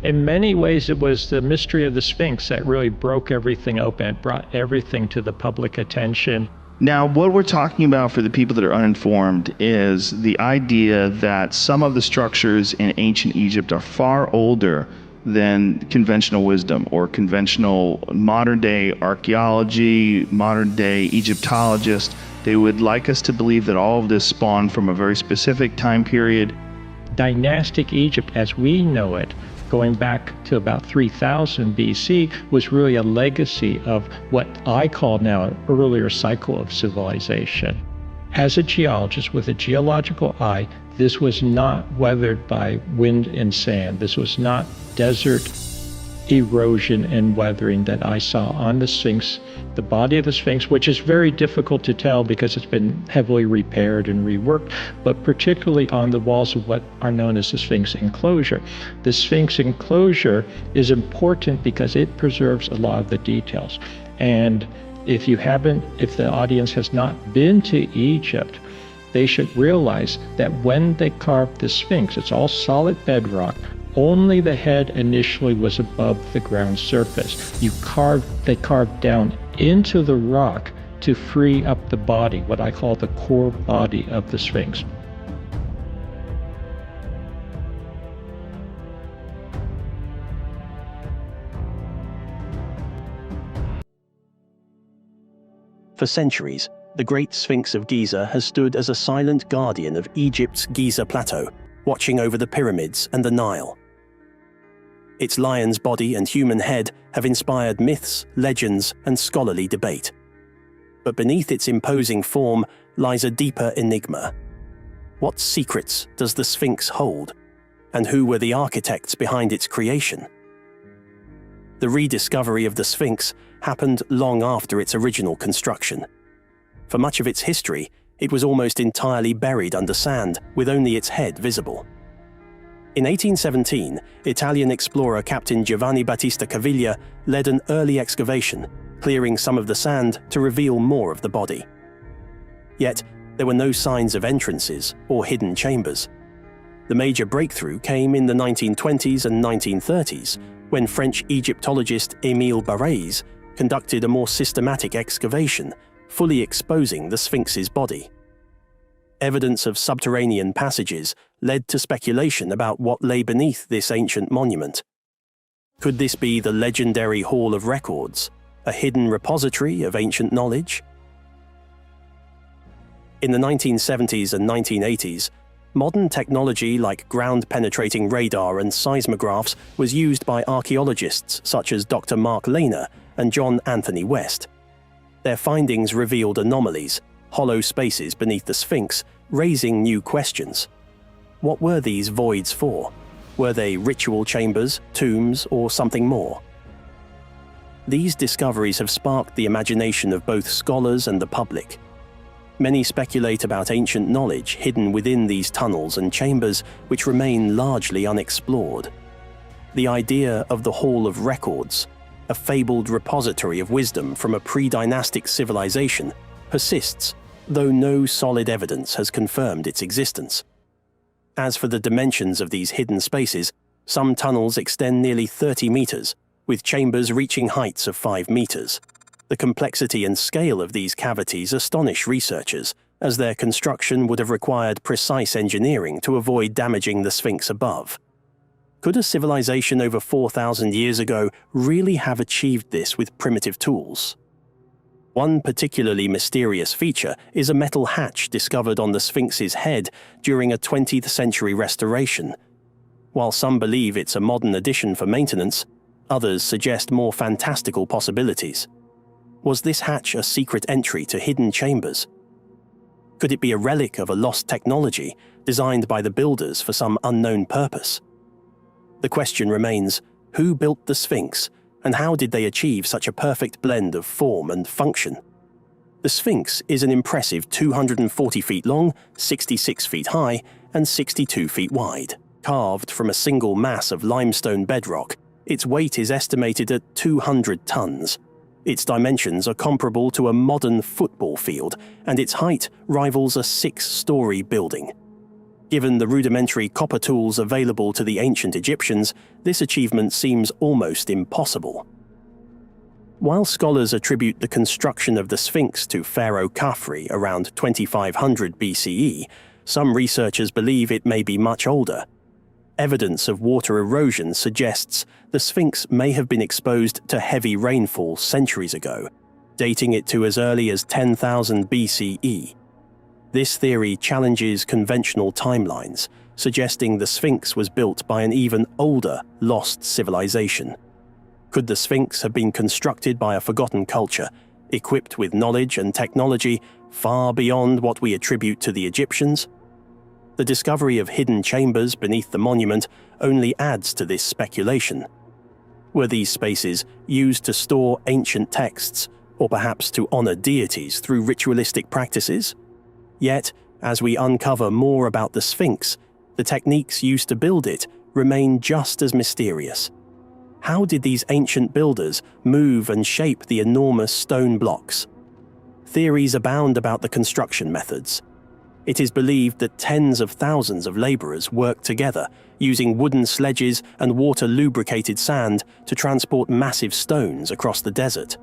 In many ways, it was the mystery of the Sphinx that really broke everything open. It brought everything to the public attention. Now, what we're talking about for the people that are uninformed is the idea that some of the structures in ancient Egypt are far older than conventional wisdom or conventional modern-day archaeology, modern-day Egyptologists. They would like us to believe that all of this spawned from a very specific time period. Dynastic Egypt, as we know it, going back to about 3000 BC, was really a legacy of what I call now an earlier cycle of civilization. As a geologist with a geological eye, this was not weathered by wind and sand. This was not desert erosion and weathering that I saw on the Sphinx, the body of the Sphinx, which is very difficult to tell because it's been heavily repaired and reworked, but particularly on the walls of what are known as the Sphinx enclosure. The Sphinx enclosure is important because it preserves a lot of the details. And if the audience has not been to Egypt, they should realize that when they carved the Sphinx, it's all solid bedrock. Only the head initially was above the ground surface. They carved down into the rock to free up the body, what I call the core body of the Sphinx. For centuries, the Great Sphinx of Giza has stood as a silent guardian of Egypt's Giza Plateau, watching over the pyramids and the Nile. Its lion's body and human head have inspired myths, legends, and scholarly debate. But beneath its imposing form lies a deeper enigma. What secrets does the Sphinx hold? And who were the architects behind its creation? The rediscovery of the Sphinx happened long after its original construction. For much of its history, it was almost entirely buried under sand, with only its head visible. In 1817, Italian explorer Captain Giovanni Battista Caviglia led an early excavation, clearing some of the sand to reveal more of the body. Yet, there were no signs of entrances or hidden chambers. The major breakthrough came in the 1920s and 1930s, when French Egyptologist Émile Barrès conducted a more systematic excavation, fully exposing the Sphinx's body. Evidence of subterranean passages led to speculation about what lay beneath this ancient monument. Could this be the legendary Hall of Records, a hidden repository of ancient knowledge? In the 1970s and 1980s, modern technology like ground-penetrating radar and seismographs was used by archaeologists such as Dr. Mark Lehner and John Anthony West. Their findings revealed anomalies, hollow spaces beneath the Sphinx, raising new questions. What were these voids for? Were they ritual chambers, tombs, or something more? These discoveries have sparked the imagination of both scholars and the public. Many speculate about ancient knowledge hidden within these tunnels and chambers which remain largely unexplored. The idea of the Hall of Records, a fabled repository of wisdom from a pre-dynastic civilization, persists, though no solid evidence has confirmed its existence. As for the dimensions of these hidden spaces, some tunnels extend nearly 30 meters, with chambers reaching heights of 5 meters. The complexity and scale of these cavities astonish researchers, as their construction would have required precise engineering to avoid damaging the Sphinx above. Could a civilization over 4,000 years ago really have achieved this with primitive tools? One particularly mysterious feature is a metal hatch discovered on the Sphinx's head during a 20th century restoration. While some believe it's a modern addition for maintenance, others suggest more fantastical possibilities. Was this hatch a secret entry to hidden chambers? Could it be a relic of a lost technology designed by the builders for some unknown purpose? The question remains, who built the Sphinx, and how did they achieve such a perfect blend of form and function? The Sphinx is an impressive 240 feet long, 66 feet high, and 62 feet wide. Carved from a single mass of limestone bedrock, its weight is estimated at 200 tons. Its dimensions are comparable to a modern football field, and its height rivals a 6-story building. Given the rudimentary copper tools available to the ancient Egyptians, this achievement seems almost impossible. While scholars attribute the construction of the Sphinx to Pharaoh Khafre around 2500 BCE, some researchers believe it may be much older. Evidence of water erosion suggests the Sphinx may have been exposed to heavy rainfall centuries ago, dating it to as early as 10,000 BCE. This theory challenges conventional timelines, suggesting the Sphinx was built by an even older, lost civilization. Could the Sphinx have been constructed by a forgotten culture, equipped with knowledge and technology far beyond what we attribute to the Egyptians? The discovery of hidden chambers beneath the monument only adds to this speculation. Were these spaces used to store ancient texts, or perhaps to honor deities through ritualistic practices? Yet, as we uncover more about the Sphinx, the techniques used to build it remain just as mysterious. How did these ancient builders move and shape the enormous stone blocks? Theories abound about the construction methods. It is believed that tens of thousands of laborers worked together, using wooden sledges and water-lubricated sand to transport massive stones across the desert.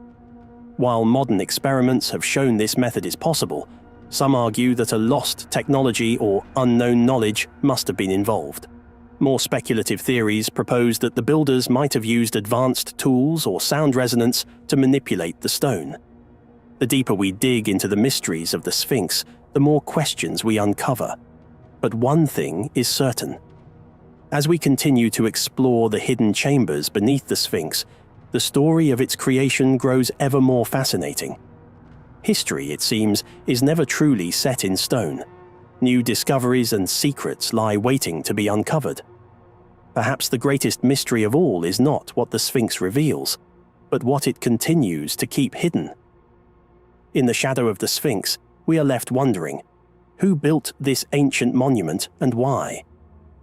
While modern experiments have shown this method is possible, some argue that a lost technology or unknown knowledge must have been involved. More speculative theories propose that the builders might have used advanced tools or sound resonance to manipulate the stone. The deeper we dig into the mysteries of the Sphinx, the more questions we uncover. But one thing is certain. As we continue to explore the hidden chambers beneath the Sphinx, the story of its creation grows ever more fascinating. History, it seems, is never truly set in stone. New discoveries and secrets lie waiting to be uncovered. Perhaps the greatest mystery of all is not what the Sphinx reveals, but what it continues to keep hidden. In the shadow of the Sphinx, we are left wondering, who built this ancient monument and why?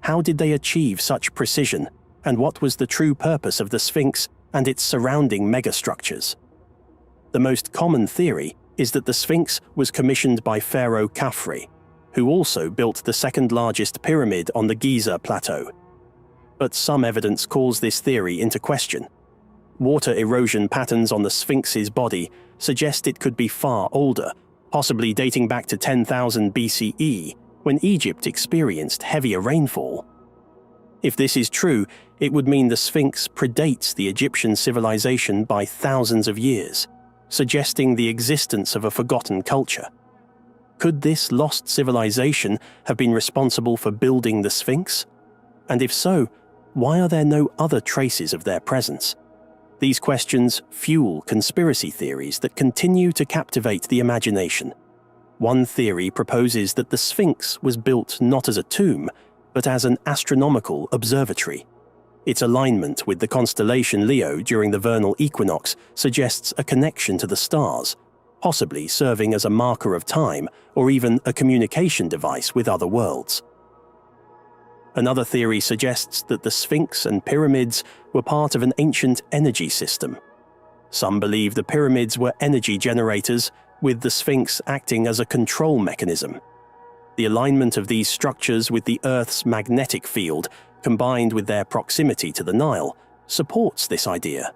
How did they achieve such precision, and what was the true purpose of the Sphinx and its surrounding megastructures? The most common theory is that the Sphinx was commissioned by Pharaoh Khafre, who also built the second largest pyramid on the Giza plateau. But some evidence calls this theory into question. Water erosion patterns on the Sphinx's body suggest it could be far older, possibly dating back to 10,000 BCE, when Egypt experienced heavier rainfall. If this is true, it would mean the Sphinx predates the Egyptian civilization by thousands of years, suggesting the existence of a forgotten culture. Could this lost civilization have been responsible for building the Sphinx? And if so, why are there no other traces of their presence? These questions fuel conspiracy theories that continue to captivate the imagination. One theory proposes that the Sphinx was built not as a tomb, but as an astronomical observatory. Its alignment with the constellation Leo during the vernal equinox suggests a connection to the stars, possibly serving as a marker of time or even a communication device with other worlds. Another theory suggests that the Sphinx and pyramids were part of an ancient energy system. Some believe the pyramids were energy generators, with the Sphinx acting as a control mechanism. The alignment of these structures with the Earth's magnetic field, combined with their proximity to the Nile, supports this idea.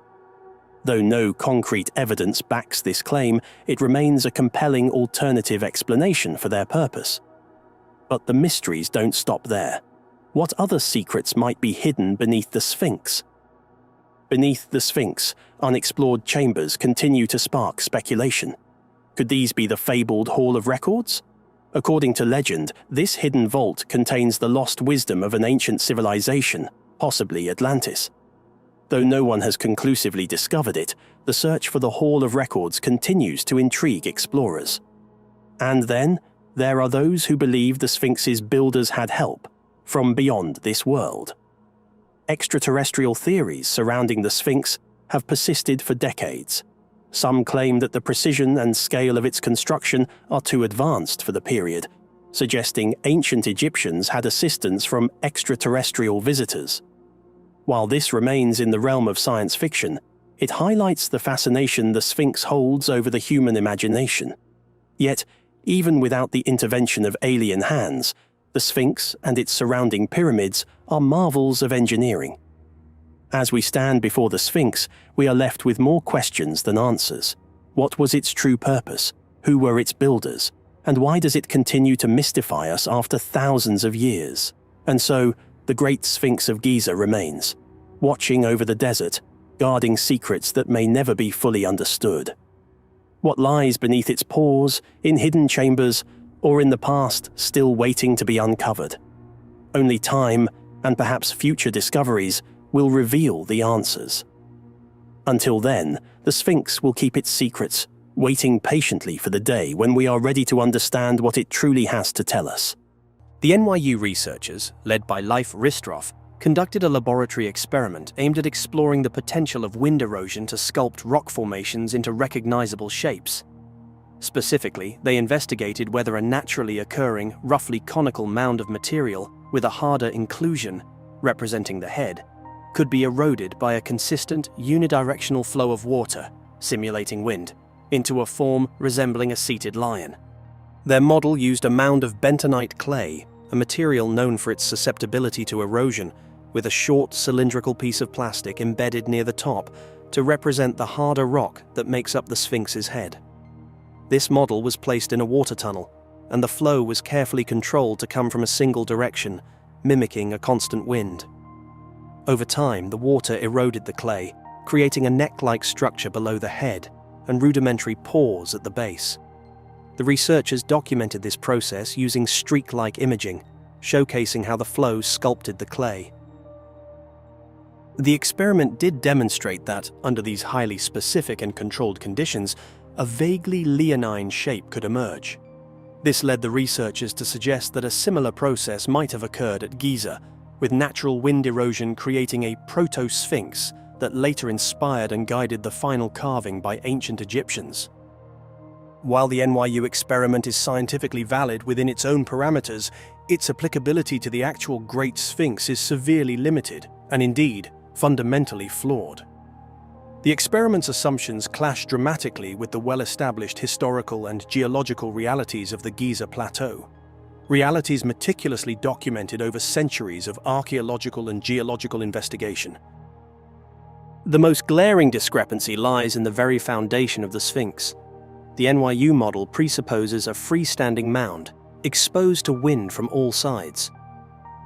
Though no concrete evidence backs this claim, it remains a compelling alternative explanation for their purpose. But the mysteries don't stop there. What other secrets might be hidden beneath the Sphinx? Beneath the Sphinx, unexplored chambers continue to spark speculation. Could these be the fabled Hall of Records? According to legend, this hidden vault contains the lost wisdom of an ancient civilization, possibly Atlantis. Though no one has conclusively discovered it, the search for the Hall of Records continues to intrigue explorers. And then, there are those who believe the Sphinx's builders had help from beyond this world. Extraterrestrial theories surrounding the Sphinx have persisted for decades. Some claim that the precision and scale of its construction are too advanced for the period, suggesting ancient Egyptians had assistance from extraterrestrial visitors. While this remains in the realm of science fiction, it highlights the fascination the Sphinx holds over the human imagination. Yet, even without the intervention of alien hands, The Sphinx and its surrounding pyramids are marvels of engineering. As we stand before the Sphinx, we are left with more questions than answers. What was its true purpose? Who were its builders? And why does it continue to mystify us after thousands of years? And so, the Great Sphinx of Giza remains, watching over the desert, guarding secrets that may never be fully understood. What lies beneath its paws, in hidden chambers, or in the past still waiting to be uncovered? Only time, and perhaps future discoveries, will reveal the answers. Until then, the Sphinx will keep its secrets, waiting patiently for the day when we are ready to understand what it truly has to tell us. The NYU researchers, led by Leif Ristroff, conducted a laboratory experiment aimed at exploring the potential of wind erosion to sculpt rock formations into recognizable shapes. Specifically, they investigated whether a naturally occurring, roughly conical mound of material with a harder inclusion, representing the head, could be eroded by a consistent unidirectional flow of water, simulating wind, into a form resembling a seated lion. Their model used a mound of bentonite clay, a material known for its susceptibility to erosion, with a short cylindrical piece of plastic embedded near the top to represent the harder rock that makes up the Sphinx's head. This model was placed in a water tunnel, and the flow was carefully controlled to come from a single direction, mimicking a constant wind. Over time, the water eroded the clay, creating a neck-like structure below the head and rudimentary paws at the base. The researchers documented this process using streak-like imaging, showcasing how the flow sculpted the clay. The experiment did demonstrate that, under these highly specific and controlled conditions, a vaguely leonine shape could emerge. This led the researchers to suggest that a similar process might have occurred at Giza, with natural wind erosion creating a proto-sphinx that later inspired and guided the final carving by ancient Egyptians. While the NYU experiment is scientifically valid within its own parameters, its applicability to the actual Great Sphinx is severely limited, and indeed, fundamentally flawed. The experiment's assumptions clash dramatically with the well-established historical and geological realities of the Giza Plateau. Realities meticulously documented over centuries of archaeological and geological investigation. The most glaring discrepancy lies in the very foundation of the Sphinx. The NYU model presupposes a freestanding mound, exposed to wind from all sides.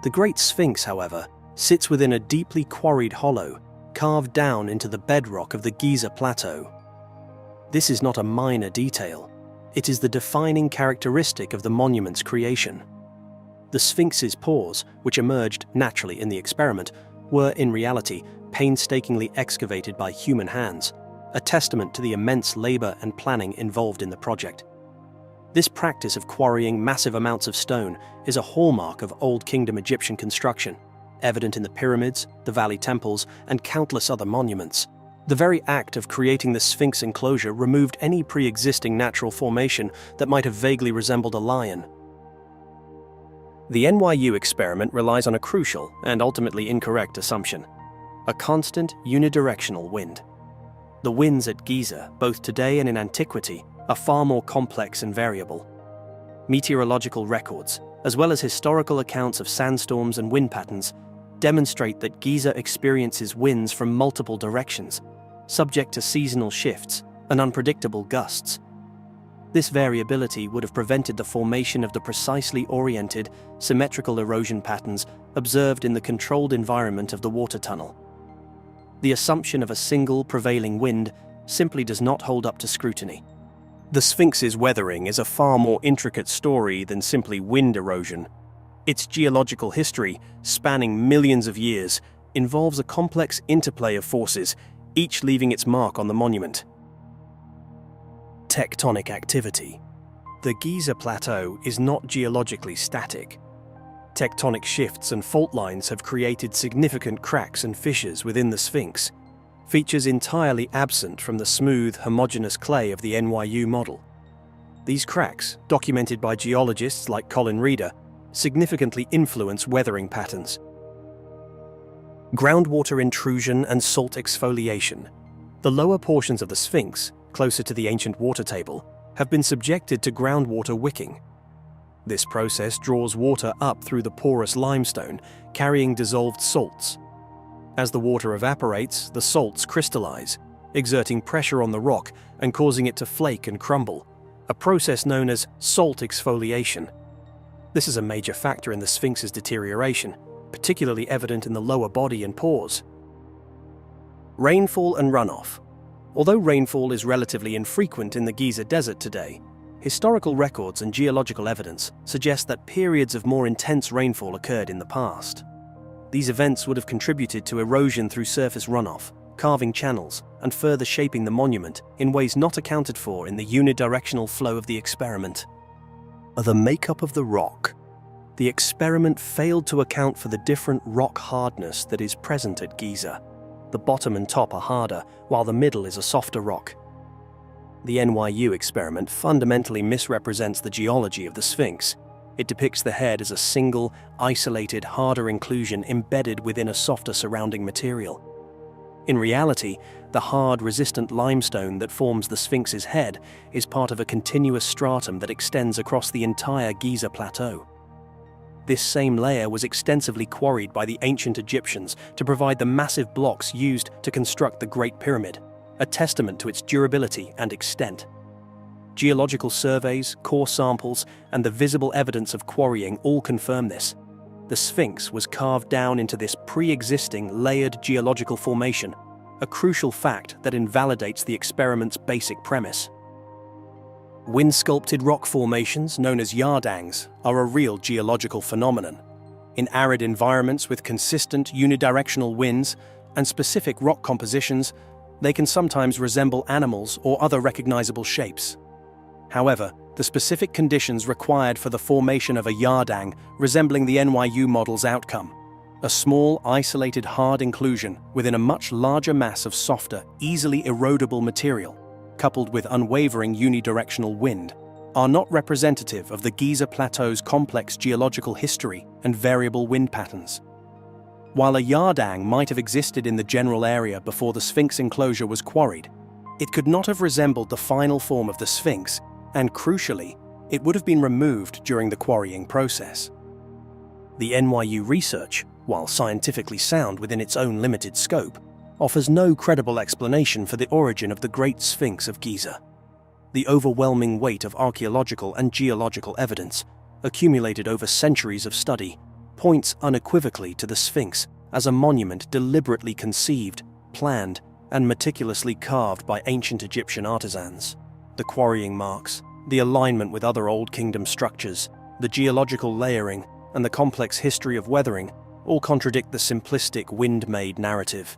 The Great Sphinx, however, sits within a deeply quarried hollow, carved down into the bedrock of the Giza Plateau. This is not a minor detail. It is the defining characteristic of the monument's creation. The Sphinx's paws, which emerged naturally in the experiment, were in reality painstakingly excavated by human hands, a testament to the immense labor and planning involved in the project. This practice of quarrying massive amounts of stone is a hallmark of Old Kingdom Egyptian construction, evident in the pyramids, the valley temples, and countless other monuments. The very act of creating the Sphinx enclosure removed any pre-existing natural formation that might have vaguely resembled a lion. The NYU experiment relies on a crucial and ultimately incorrect assumption: a constant unidirectional wind. The winds at Giza, both today and in antiquity, are far more complex and variable. Meteorological records, as well as historical accounts of sandstorms and wind patterns, demonstrate that Giza experiences winds from multiple directions, subject to seasonal shifts and unpredictable gusts. This variability would have prevented the formation of the precisely oriented, symmetrical erosion patterns observed in the controlled environment of the water tunnel. The assumption of a single prevailing wind simply does not hold up to scrutiny. The Sphinx's weathering is a far more intricate story than simply wind erosion. Its geological history, spanning millions of years, involves a complex interplay of forces, each leaving its mark on the monument. Tectonic activity. The Giza Plateau is not geologically static. Tectonic shifts and fault lines have created significant cracks and fissures within the Sphinx, features entirely absent from the smooth, homogeneous clay of the NYU model. These cracks, documented by geologists like Colin Reeder, significantly influence weathering patterns. Groundwater intrusion and salt exfoliation. The lower portions of the Sphinx, closer to the ancient water table, have been subjected to groundwater wicking. This process draws water up through the porous limestone, carrying dissolved salts. As the water evaporates, the salts crystallize, exerting pressure on the rock and causing it to flake and crumble, a process known as salt exfoliation. This is a major factor in the Sphinx's deterioration, particularly evident in the lower body and paws. Rainfall and runoff. Although rainfall is relatively infrequent in the Giza Desert today, historical records and geological evidence suggest that periods of more intense rainfall occurred in the past. These events would have contributed to erosion through surface runoff, carving channels, and further shaping the monument in ways not accounted for in the unidirectional flow of the experiment. The makeup of the rock. The experiment failed to account for the different rock hardness that is present at Giza. The bottom and top are harder, while the middle is a softer rock. The NYU experiment fundamentally misrepresents the geology of the Sphinx. It depicts the head as a single, isolated, harder inclusion embedded within a softer surrounding material. In reality, the hard, resistant limestone that forms the Sphinx's head is part of a continuous stratum that extends across the entire Giza plateau. This same layer was extensively quarried by the ancient Egyptians to provide the massive blocks used to construct the Great Pyramid, a testament to its durability and extent. Geological surveys, core samples, and the visible evidence of quarrying all confirm this. The Sphinx was carved down into this pre-existing layered geological formation, a crucial fact that invalidates the experiment's basic premise. Wind-sculpted rock formations, known as yardangs, are a real geological phenomenon. In arid environments with consistent unidirectional winds and specific rock compositions, they can sometimes resemble animals or other recognizable shapes. However, the specific conditions required for the formation of a yardang resembling the NYU model's outcome, a small, isolated hard inclusion within a much larger mass of softer, easily erodible material, coupled with unwavering unidirectional wind, are not representative of the Giza Plateau's complex geological history and variable wind patterns. While a yardang might have existed in the general area before the Sphinx enclosure was quarried, it could not have resembled the final form of the Sphinx, and crucially, it would have been removed during the quarrying process. The NYU research, while scientifically sound within its own limited scope, offers no credible explanation for the origin of the Great Sphinx of Giza. The overwhelming weight of archaeological and geological evidence, accumulated over centuries of study, points unequivocally to the Sphinx as a monument deliberately conceived, planned, and meticulously carved by ancient Egyptian artisans. The quarrying marks, the alignment with other Old Kingdom structures, the geological layering, and the complex history of weathering all contradict the simplistic wind-made narrative.